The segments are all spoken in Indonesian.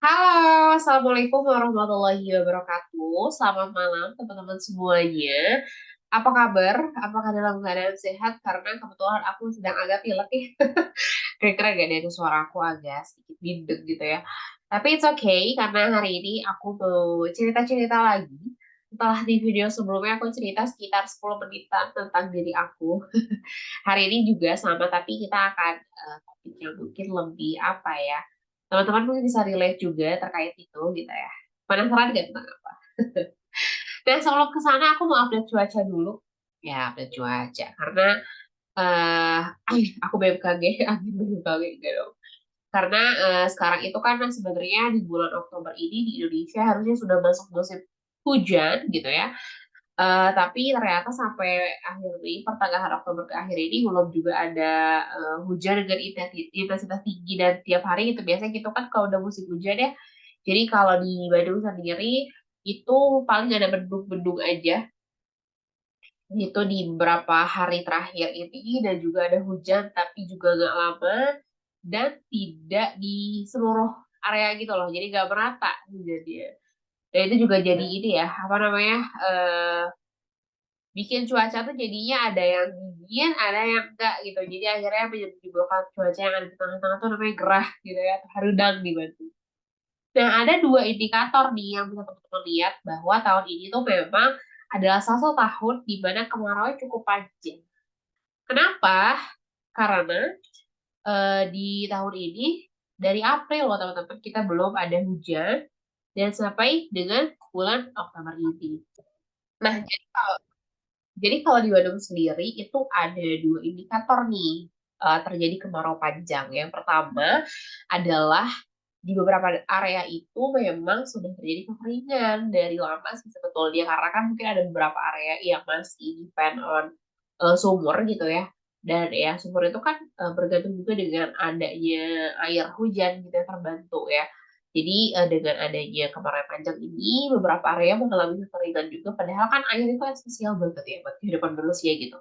Halo, Assalamualaikum warahmatullahi wabarakatuh. Selamat malam teman-teman semuanya. Apa kabar? Apakah dalam keadaan sehat? Karena kebetulan aku sedang agak pilek nih. Kira-kira gak dari suara aku agak sedikit bindeng gitu ya. Tapi it's okay, karena hari ini aku mau cerita-cerita lagi. Setelah di video sebelumnya aku cerita sekitar 10 menitan tentang diri aku. Hari ini juga sama, tapi kita akan topik yang mungkin lebih apa ya. Teman-teman mungkin bisa relate juga terkait itu gitu ya. Penasaran gak tentang apa? Dan sebelum ke sana aku mau update cuaca dulu. Ya, update cuaca. Karena eh aku BMKG, angin BMKG gitu dong. Karena sekarang itu kan sebenarnya di bulan Oktober ini di Indonesia harusnya sudah masuk musim hujan gitu ya. Tapi ternyata sampai akhir ini, pertengahan Oktober ke akhir ini, belum juga ada hujan dengan intensitas tinggi dan tiap hari itu biasanya gitu kan kalau udah musim hujan ya. Jadi kalau di Bandung sendiri itu paling ada bendung-bendung aja gitu di beberapa hari terakhir ini dan juga ada hujan tapi juga nggak lama dan tidak di seluruh area gitu loh. Jadi nggak merata hujannya. Dan itu juga jadi ini ya, apa namanya? eh, Bikin cuaca tuh jadinya ada yang dingin, ada yang enggak gitu. Jadi akhirnya menyebabkan cuaca yang ada di tengah-tengah tuh namanya gerah gitu ya, atau harudang di Bandung. Nah, ada dua indikator nih yang bisa teman-teman lihat bahwa tahun ini tuh memang adalah salah satu tahun di mana kemarau cukup panjang. Kenapa? Karena di tahun ini dari April loh teman-teman kita belum ada hujan dan sampai dengan bulan Oktober ini. Nah, jadi kalau di Bandung sendiri itu ada dua indikator nih terjadi kemarau panjang. Yang pertama adalah di beberapa area itu memang sudah terjadi kekeringan dari lama sih sebetulnya karena kan mungkin ada beberapa area yang masih depend on sumur gitu ya. Dan ya sumur itu kan bergantung juga dengan adanya air hujan gitu yang terbantu ya. Jadi dengan adanya kemarau panjang ini beberapa area mengalami kekeringan juga padahal kan air itu esensial banget ya buat kehidupan manusia gitu.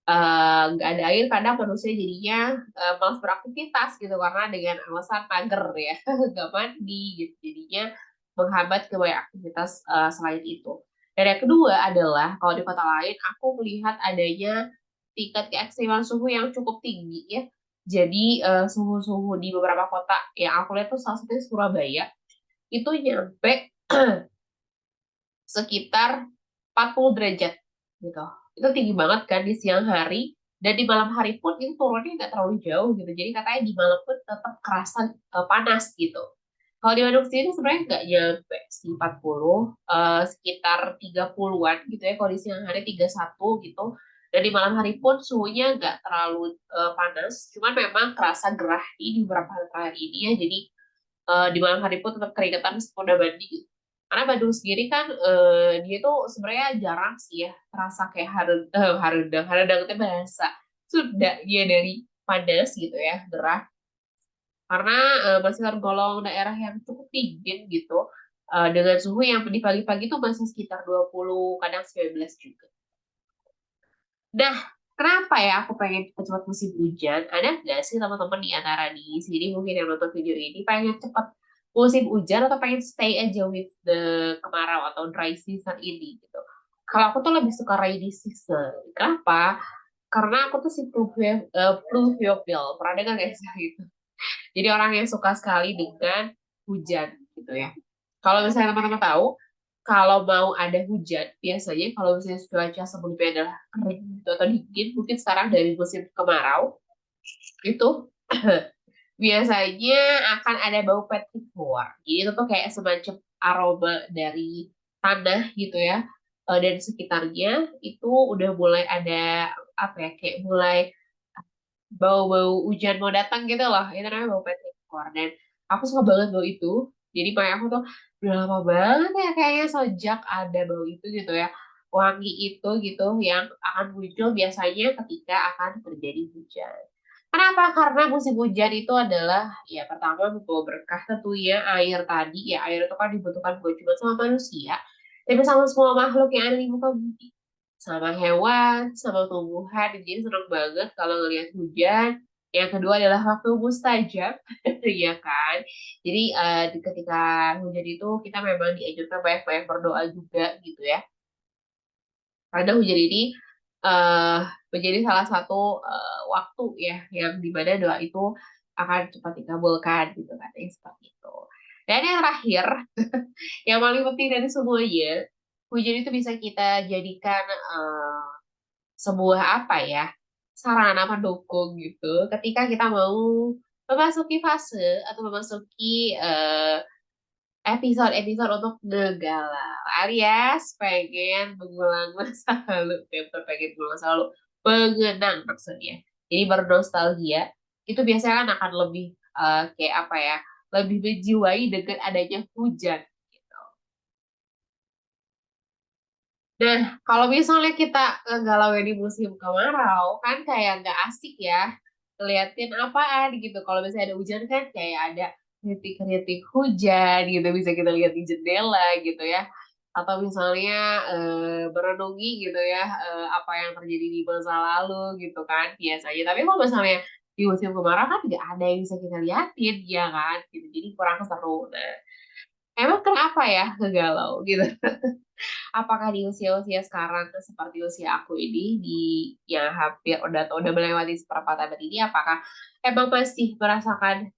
Nggak ada air kadang manusia jadinya malas beraktivitas gitu karena dengan alasan mager ya nggak mandi gitu jadinya menghambat ke banyak aktivitas selain itu. Dan yang kedua adalah kalau di kota lain aku melihat adanya tingkat keekstriman suhu yang cukup tinggi ya. Jadi suhu-suhu di beberapa kota yang aku lihat tuh salah satunya Surabaya itu nyampe sekitar 40 derajat gitu. Itu tinggi banget kan di siang hari dan di malam hari pun itu turunnya nggak terlalu jauh gitu. Jadi katanya di malam pun tetap kerasa panas gitu. Kalau di Bandung sendiri sebenarnya nggak nyampe sih 40, sekitar 30-an gitu ya. Kalau di siang hari 31 gitu. Dan di malam hari pun suhunya nggak terlalu panas. Cuman memang kerasa gerah di beberapa hari terakhir ini ya. Jadi di malam hari pun tetap keringetan meskipun udah mandi gitu. Karena Bandung sendiri kan dia tuh sebenarnya jarang sih ya terasa kayak harudang. Harudang itu bahasa sudah dia dari panas gitu ya, gerah. Karena masih tergolong daerah yang cukup dingin gitu. Dengan suhu yang di pagi-pagi tuh masih sekitar 20, kadang 19 juga. Nah, kenapa ya aku pengen cepat musim hujan? Ada nggak sih teman-teman di antara di sini mungkin yang nonton video ini pengen cepat musim hujan atau pengen stay aja with the kemarau atau dry season ini gitu? Kalau aku tuh lebih suka rainy season. Kenapa? Karena aku tuh si pluviophile. Pernah dengar nggak sih itu? Jadi orang yang suka sekali dengan hujan gitu ya. Kalau misalnya teman-teman tahu, kalau mau ada hujan, biasanya kalau misalnya cuaca sebelumnya adalah kering gitu atau dingin, mungkin sekarang dari musim kemarau, itu biasanya akan ada bau petrichor. Jadi itu tuh kayak semacam aroma dari tanah gitu ya. Dan sekitarnya itu udah mulai ada apa ya, kayak mulai bau-bau hujan mau datang gitu loh. Itu namanya bau petrichor. Dan aku suka banget bau itu. Jadi kayak aku tuh udah lama banget ya kayaknya sejak ada bau itu gitu ya. Wangi itu gitu yang akan muncul biasanya ketika akan terjadi hujan. Kenapa? Karena musim hujan itu adalah ya pertama membawa berkah tentunya air tadi ya air itu kan dibutuhkan bukan cuma sama manusia tapi sama semua makhluk yang ada di muka bumi sama hewan sama tumbuhan jadi seneng banget kalau ngelihat hujan Yang kedua adalah waktu mustajab, ya kan? Jadi ketika hujan itu kita memang dianjurkan banyak-banyak berdoa juga gitu ya. Karena hujan ini eh menjadi salah satu waktu ya yang dimana doa itu akan cepat dikabulkan gitu kan, yang seperti itu. Dan yang terakhir, yang paling penting dari semuanya, hujan itu bisa kita jadikan sebuah apa ya, sarana pendukung gitu ketika kita mau memasuki fase atau memasuki episode-episode untuk ngegalau alias pengen mengulang masa lalu, bukan pengen mengulang masa lalu, mengenang maksudnya. Jadi bernostalgia itu biasanya kan akan lebih kayak apa ya, lebih menjiwai dengan adanya hujan gitu. Nah, kalau misalnya kita galau di musim kemarau, kan kayak nggak asik ya. Ngeliatin apaan gitu. Kalau misalnya ada hujan kan kayak ada rintik-rintik hujan gitu. Bisa kita lihat di jendela gitu ya. Atau misalnya berenungi gitu ya. Apa yang terjadi di masa lalu gitu kan biasanya. Tapi kalau misalnya di musim kemarau kan nggak ada yang bisa kita liatin ya kan. Gitu. Jadi kurang seru. Nah, emang kenapa ya ngegalau gitu? Apakah di usia-usia sekarang seperti usia aku ini di yang hampir udah melewati seperempat abad ini, apakah emang masih merasakan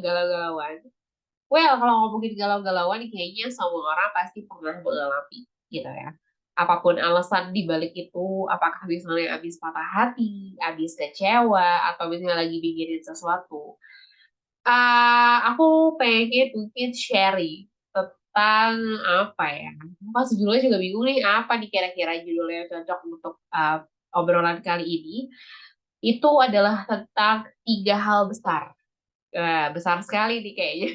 galau-galauan? Well, kalau ngomongin galau-galauan kayaknya semua orang pasti pernah mengalami gitu ya. Apapun alasan di balik itu, apakah misalnya habis patah hati, habis kecewa, atau misalnya lagi mikirin sesuatu, aku pengen mungkin sharing tentang apa ya? Pas judulnya juga bingung nih, apa nih kira-kira judulnya yang cocok untuk obrolan kali ini? Itu adalah tentang tiga hal besar. Besar sekali nih kayaknya.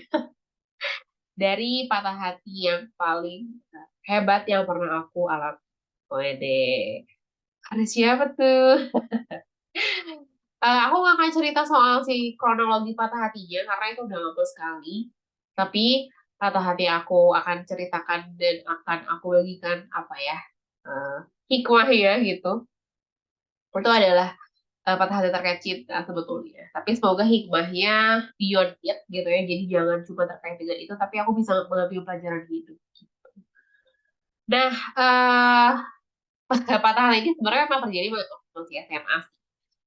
Dari patah hati yang paling hebat yang pernah aku alami. Wede. Ada siapa tuh? Aku nggak akan cerita soal si kronologi patah hatinya karena itu udah lama sekali. Tapi patah hati aku akan ceritakan dan akan aku bagikan apa ya, eh, hikmah ya gitu. Itu adalah patah hati terkait cinta sebetulnya. Tapi semoga hikmahnya beyond it gitu ya. Jadi jangan cuma terkait dengan itu, tapi aku bisa mengambil pelajaran hidup. Nah, patah hati ini sebenarnya memang terjadi waktu masih SMA.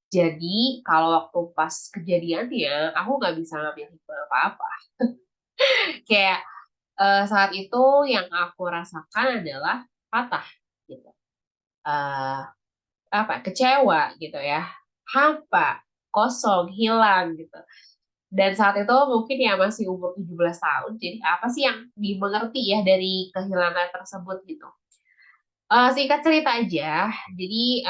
Jadi kalau waktu pas kejadiannya, aku nggak bisa ngambil hikmah apa-apa. Kayak saat itu yang aku rasakan adalah patah gitu. Eh, apa kecewa gitu ya. Hampa, kosong, hilang gitu. Dan saat itu mungkin ya masih umur 17 tahun. Jadi apa sih yang dimengerti ya dari kehilangan tersebut gitu. Singkat cerita aja. Jadi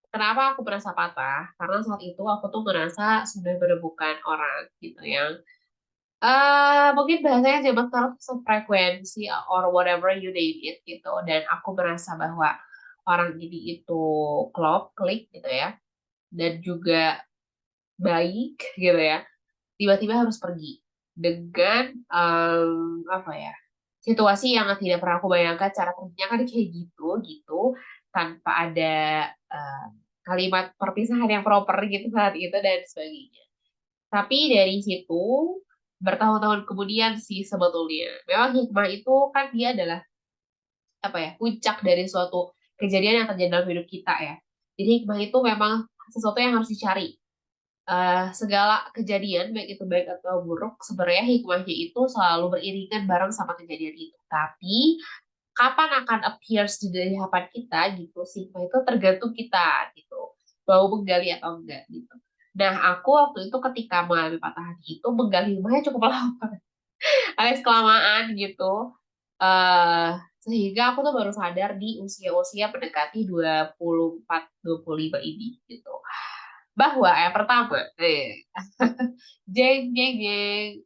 kenapa aku merasa patah? Karena saat itu aku tuh merasa sudah menemukan orang gitu yang mungkin bahasanya jamak tanam sefrekuensi or whatever you name it gitu. Dan aku merasa bahwa orang ini itu klop, klik gitu ya. Dan juga baik gitu ya. Tiba-tiba harus pergi dengan apa ya, situasi yang tidak pernah aku bayangkan cara perginya kan kayak gitu gitu tanpa ada eh, kalimat perpisahan yang proper gitu saat itu dan sebagainya. Tapi dari situ bertahun-tahun kemudian sih sebetulnya memang hikmah itu kan dia adalah apa ya, puncak dari suatu kejadian yang terjadi dalam hidup kita ya. Jadi hikmah itu memang sesuatu yang harus dicari. Segala kejadian baik itu baik atau buruk sebenarnya hikmahnya itu selalu beriringan bareng sama kejadian itu. Tapi kapan akan appears di hadapan kita gitu sih, hikmah itu tergantung kita gitu, mau menggali atau enggak gitu. Nah, aku waktu itu ketika mengalami patah hati itu menggali hikmahnya cukup lama, alias kelamaan gitu. eh Sehingga aku tuh baru sadar di usia-usia mendekati 24-25 ini gitu. Bahwa yang pertama, jeng jeng jeng.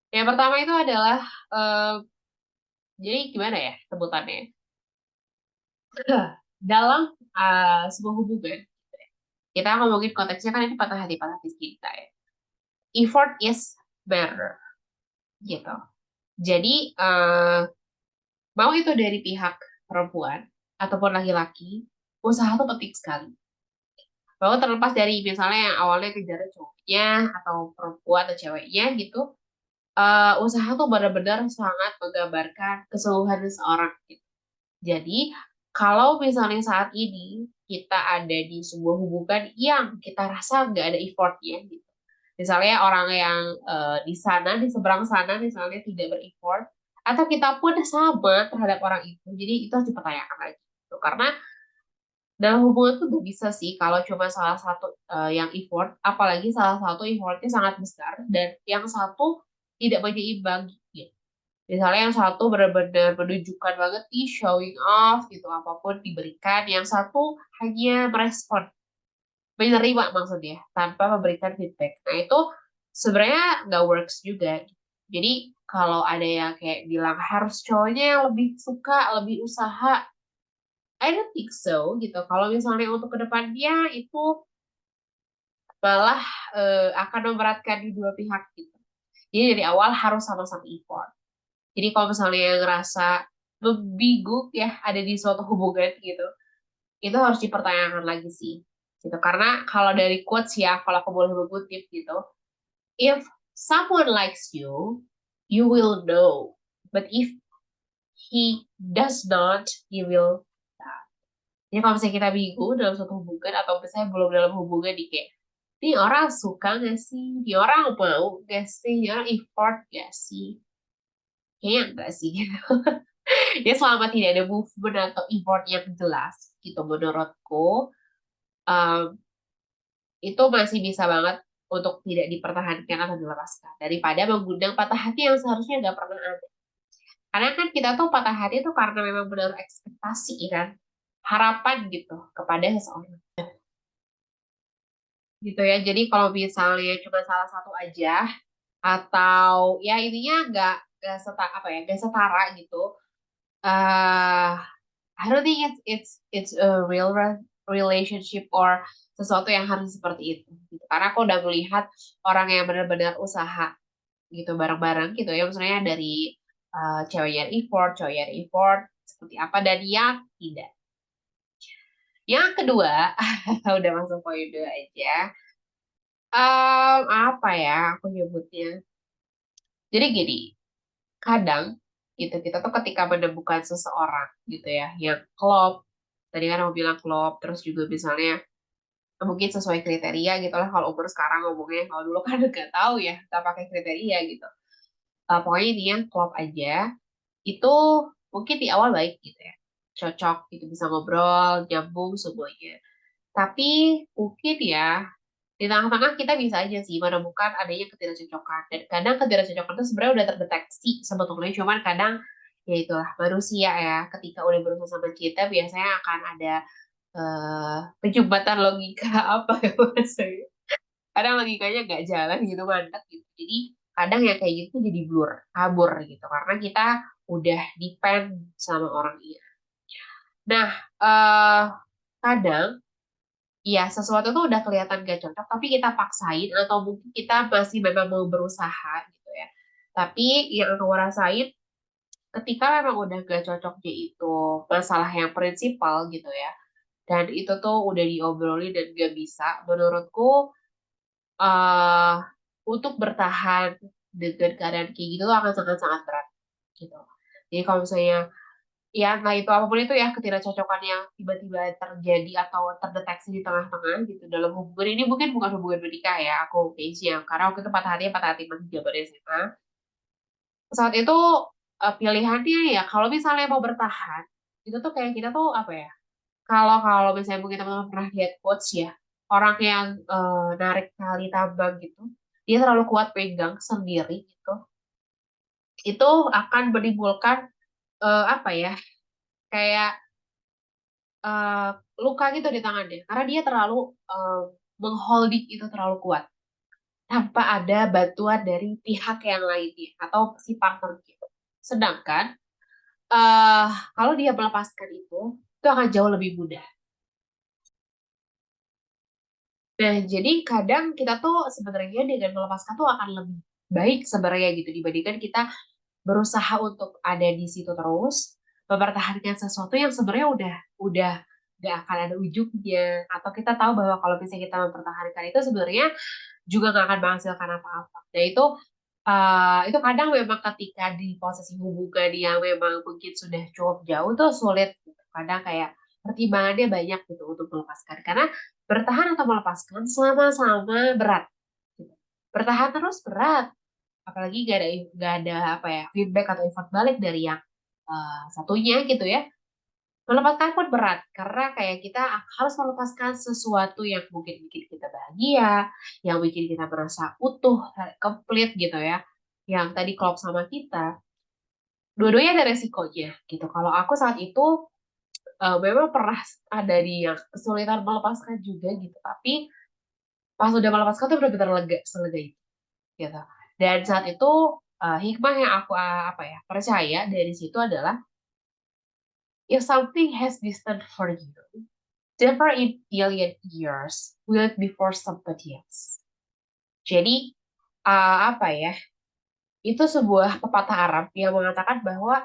Yang pertama itu adalah eh, jadi gimana ya sebutannya? Dalam sebuah hubungan, kita ngomongin konteksnya kan ini patah hati cinta ya. Effort is better gitu. Jadi mau itu dari pihak perempuan ataupun laki-laki, usaha itu penting sekali. Bahwa terlepas dari misalnya yang awalnya kejar cowoknya atau perempuan atau ceweknya gitu, usaha tuh benar-benar sangat menggambarkan kesungguhan seseorang gitu. Jadi, kalau misalnya saat ini kita ada di sebuah hubungan yang kita rasa nggak ada effortnya gitu. Misalnya orang yang di sana, di seberang sana misalnya tidak bereffort, atau kita pun sama terhadap orang itu. Jadi itu harus dipertanyakan lagi. Gitu. Karena dalam hubungan tuh gak bisa sih kalau cuma salah satu yang effort, apalagi salah satu effortnya sangat besar dan yang satu tidak menyeimbang gitu. Misalnya yang satu benar-benar menunjukkan banget nih showing off gitu apapun diberikan, yang satu hanya merespon, menerima maksudnya tanpa memberikan feedback. Nah itu sebenarnya nggak works juga. Jadi kalau ada yang kayak bilang harus cowoknya yang lebih suka, lebih usaha, I don't think so gitu. Kalau misalnya untuk kedepannya itu malah akan memberatkan di dua pihak gitu. Jadi dari awal harus sama-sama effort. Jadi kalau misalnya ngerasa membingung ya ada di suatu hubungan gitu, itu harus dipertanyakan lagi sih. Gitu. Karena kalau dari quotes ya, kalau aku boleh mengutip gitu, if someone likes you, you will know. But if he does not, you will. Jadi kalau misalnya kita bingung dalam suatu hubungan atau misalnya belum dalam hubungan di kayak, ini orang suka gak sih? Ini orang mau gak sih? Ini orang effort gak sih? Kayaknya enggak sih. Ya selama tidak ada movement atau effort yang jelas gitu menurutku, um, itu masih bisa banget untuk tidak dipertahankan atau dilepaskan daripada mengundang patah hati yang seharusnya nggak pernah ada. Karena kan kita tuh patah hati itu karena memang benar ekspektasi kan, harapan gitu kepada seseorang. Gitu ya. Jadi kalau misalnya cuma salah satu aja atau ya intinya nggak setara apa ya nggak setara gitu. eh I don't think it's a real relationship or sesuatu yang harus seperti itu. Gitu. Karena aku udah melihat orang yang benar-benar usaha gitu bareng-bareng gitu ya. Maksudnya dari cewek yang effort, cowok yang effort, seperti apa dan yang tidak. Yang kedua, udah masuk poin dua aja. Apa ya aku nyebutnya? Jadi gini, kadang gitu kita tuh ketika menemukan seseorang gitu ya yang klop, tadi kan aku bilang klop, terus juga misalnya mungkin sesuai kriteria gitu lah kalau umur sekarang ngomongnya, kalau dulu kan nggak tahu ya kita pakai kriteria gitu. Pokoknya dia klop aja, itu mungkin di awal baik gitu ya, cocok gitu, bisa ngobrol, nyambung semuanya. Tapi mungkin ya di tengah-tengah kita bisa aja sih menemukan adanya ketidakcocokan. Dan kadang ketidakcocokan itu sebenarnya udah terdeteksi sebetulnya, cuman kadang ya itulah manusia ya, ketika udah berusaha sama kita biasanya akan ada penyumbatan logika apa ya maksudnya. Kadang logikanya nggak jalan gitu, mandek gitu. Jadi kadang ya kayak gitu jadi blur, kabur gitu. Karena kita udah depend sama orang ini. Nah, eh kadang iya, sesuatu tuh udah kelihatan gak cocok, tapi kita paksain atau mungkin kita masih memang mau berusaha gitu ya. Tapi yang aku rasain ketika memang udah gak cocoknya itu masalah yang prinsipal gitu ya, dan itu tuh udah diobrolin dan gak bisa, menurutku eh untuk bertahan dengan keadaan kayak gitu tuh akan sangat-sangat berat gitu. Jadi kalau misalnya ya entah itu apapun itu ya ketidakcocokan yang tiba-tiba terjadi atau terdeteksi di tengah-tengah gitu dalam hubungan ini, mungkin bukan hubungan menikah ya aku case-nya, karena waktu itu patah hati masih zaman SMA. Saat itu pilihannya ya kalau misalnya mau bertahan itu tuh kayak kita tuh apa ya, kalau kalau misalnya mungkin teman-teman pernah lihat quotes ya, orang yang narik tali tambang gitu, dia terlalu kuat pegang sendiri gitu, itu akan menimbulkan apa ya, kayak eh, luka gitu di tangannya karena dia terlalu eh, mengholding itu terlalu kuat tanpa ada bantuan dari pihak yang lainnya atau si partner gitu. Sedangkan eh kalau dia melepaskan itu akan jauh lebih mudah. Nah, jadi kadang kita tuh sebenarnya dengan melepaskan tuh akan lebih baik sebenarnya gitu dibandingkan kita berusaha untuk ada di situ terus mempertahankan sesuatu yang sebenarnya udah nggak akan ada ujungnya. Atau kita tahu bahwa kalau misalnya kita mempertahankan itu sebenarnya juga nggak akan menghasilkan apa-apa. Nah itu kadang memang ketika di posisi hubungan yang memang mungkin sudah cukup jauh tuh sulit gitu. Kadang kayak pertimbangannya banyak gitu untuk melepaskan. Karena bertahan atau melepaskan sama-sama berat. Gitu. Bertahan terus berat, apalagi gak ada apa ya feedback atau effort balik dari yang satunya gitu ya. Melepaskan pun berat karena kayak kita harus melepaskan sesuatu yang mungkin bikin kita bahagia, yang bikin kita merasa utuh, komplit gitu ya, yang tadi klop sama kita. Dua-duanya ada resikonya gitu. Kalau aku saat itu memang pernah ada di yang kesulitan melepaskan juga gitu, tapi pas udah melepaskan tuh benar-benar lega, selega itu gitu. Dan saat itu hikmah yang aku apa ya percaya dari situ adalah if something has distance for you, never in billion years will it be for somebody else. Jadi apa ya? Itu sebuah pepatah Arab yang mengatakan bahwa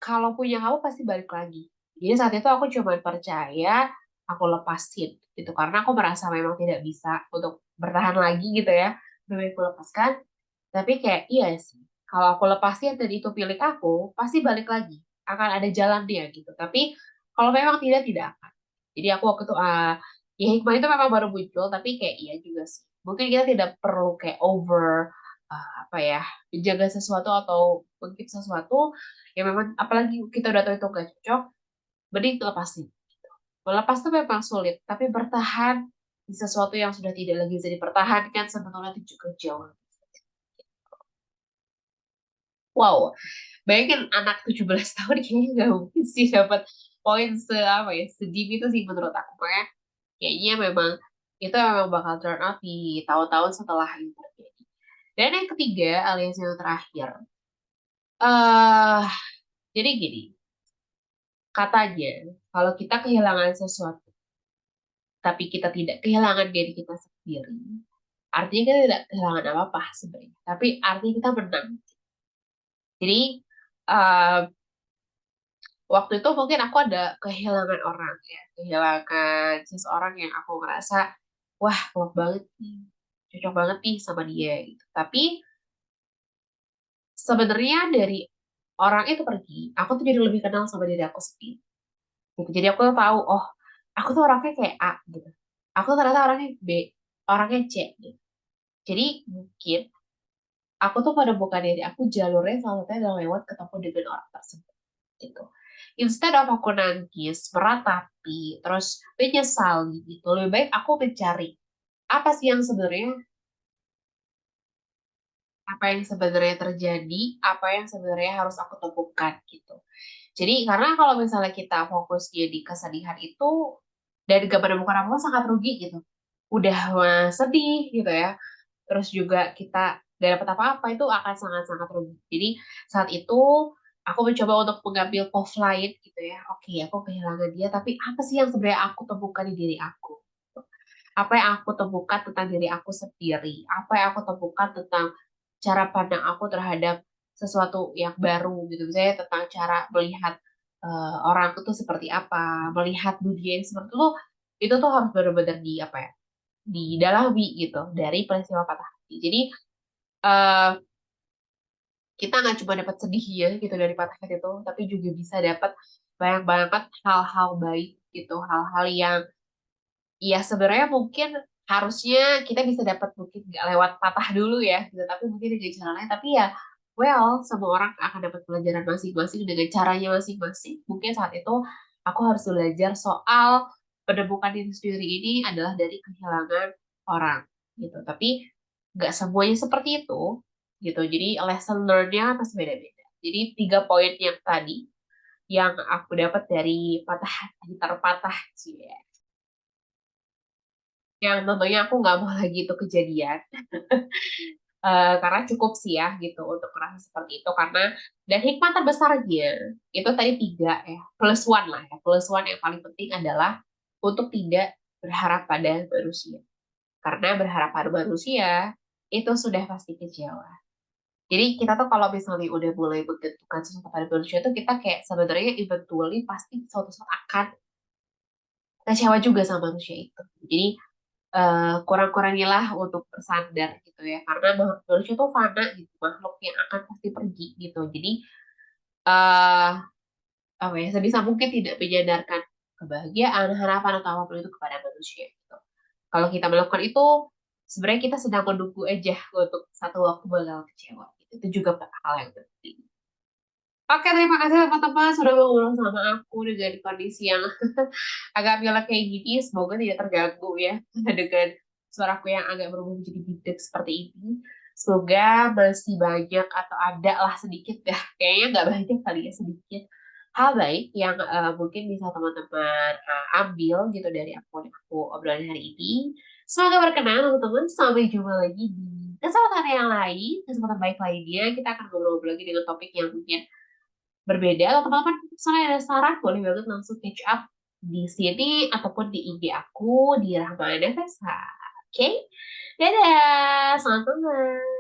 kalau punya kamu pasti balik lagi. Jadi saat itu aku cuma percaya, aku lepasin gitu karena aku merasa memang tidak bisa untuk bertahan lagi gitu ya. Lebih aku lepaskan, tapi kayak iya sih. Kalau aku lepasin dan itu pilih aku, pasti balik lagi. Akan ada jalan dia gitu. Tapi kalau memang tidak, tidak akan. Jadi aku waktu itu, ya hikmah itu memang baru muncul, tapi kayak iya juga sih. Mungkin kita tidak perlu kayak over, apa ya, menjaga sesuatu atau mungkin sesuatu yang memang, apalagi kita udah tahu itu gak cocok, mending lepasin. Melepas itu memang sulit, tapi bertahan di sesuatu yang sudah tidak lagi bisa dipertahankan sebetulnya itu juga jauh. Wow, bayangin anak 17 tahun kayaknya nggak mungkin sih dapat poin apa ya, sedip itu sih menurut aku. Makanya kayaknya memang itu memang bakal turn out di tahun-tahun setelah itu terjadi. Dan yang ketiga, alias yang terakhir, eh jadi gini, katanya kalau kita kehilangan sesuatu, tapi kita tidak kehilangan diri kita sendiri, artinya kita tidak kehilangan apa-apa sebenarnya. Tapi artinya kita menang. Jadi eh, waktu itu mungkin aku ada kehilangan orang ya, kehilangan seseorang yang aku ngerasa, wah, klop banget nih, cocok banget nih sama dia gitu. Tapi sebenarnya dari orang itu pergi, aku tuh jadi lebih kenal sama diri aku sendiri. Gitu. Jadi aku tuh tahu, oh, aku tuh orangnya kayak A gitu. Aku ternyata orangnya B, orangnya C gitu. Jadi mungkin aku tuh menemukan diri aku jalurnya salah satunya adalah lewat ketemu dengan orang tersebut gitu. Instead of aku nangis, meratapi, terus menyesali gitu, lebih baik aku mencari apa sih yang sebenarnya, apa yang sebenarnya terjadi, apa yang sebenarnya harus aku temukan gitu. Jadi karena kalau misalnya kita fokus di kesedihan itu dan gak menemukan apa sangat rugi gitu. Udah sedih gitu ya. Terus juga kita gak dapat apa-apa itu akan sangat-sangat rugi. Jadi saat itu aku mencoba untuk mengambil offline gitu ya. Oke, aku kehilangan dia, tapi apa sih yang sebenarnya aku temukan di diri aku? Apa yang aku temukan tentang diri aku sendiri? Apa yang aku temukan tentang cara pandang aku terhadap sesuatu yang baru gitu. Misalnya tentang cara melihat orang itu seperti apa, melihat dunia yang seperti itu tuh harus benar-benar di apa ya, didalami gitu dari peristiwa patah hati. Jadi eh, kita nggak cuma dapat sedihnya gitu dari patah hati itu, tapi juga bisa dapat banyak banget hal-hal baik gitu, hal-hal yang ya sebenarnya mungkin harusnya kita bisa dapat mungkin nggak lewat patah dulu ya gitu, tapi mungkin dengan cara lain. Tapi ya well, semua orang akan dapat pelajaran masing-masing dengan caranya masing-masing. Mungkin saat itu aku harus belajar soal menemukan diri sendiri ini adalah dari kehilangan orang gitu, tapi nggak semuanya seperti itu gitu. Jadi lesson learn-nya pasti beda-beda. Jadi 3 poin yang tadi yang aku dapat dari patah hati terpatah sih, yang tentunya aku nggak mau lagi itu kejadian. Karena cukup sih ya gitu untuk merasa seperti itu, karena dan hikmah terbesarnya itu tadi 3 ya, plus one lah ya, plus one yang paling penting adalah untuk tidak berharap pada manusia, karena berharap pada manusia itu sudah pasti kecewa. Jadi kita tuh kalau misalnya udah mulai menggantungkan sesuatu pada manusia, itu kita kayak sebenarnya eventually pasti suatu saat akan kecewa juga sama manusia itu. Jadi kurang-kurangilah untuk bersandar gitu ya, karena manusia tuh fana gitu, makhluk yang akan pasti pergi gitu. Jadi eh apa ya, sebisa mungkin tidak menyandarkan kebahagiaan, harapan atau apapun itu kepada manusia gitu. Kalau kita melakukan itu, sebenarnya kita sedang menunggu aja untuk satu waktu bakal kecewa. Itu juga hal yang penting. Oke, terima kasih teman-teman sudah ngobrol sama aku dengan kondisi yang agak pilek kayak gini. Semoga tidak terganggu ya dengan suaraku yang agak berubah menjadi bidek seperti ini. Semoga masih banyak atau ada lah sedikit ya. Kayaknya nggak banyak kali ya, sedikit hal baik yang mungkin bisa teman-teman ambil gitu dari aku obrolan hari ini. Semoga berkenan teman-teman. Sampai jumpa lagi di kesempatan yang lain, kesempatan baik lainnya. Kita akan ngobrol-ngobrol lagi dengan topik yang mungkin berbeda. Atau teman-teman misalnya ada saran, boleh banget langsung catch up di sini ataupun di IG aku di Rahmana Fesa. Oke? Dadah, selamat malam.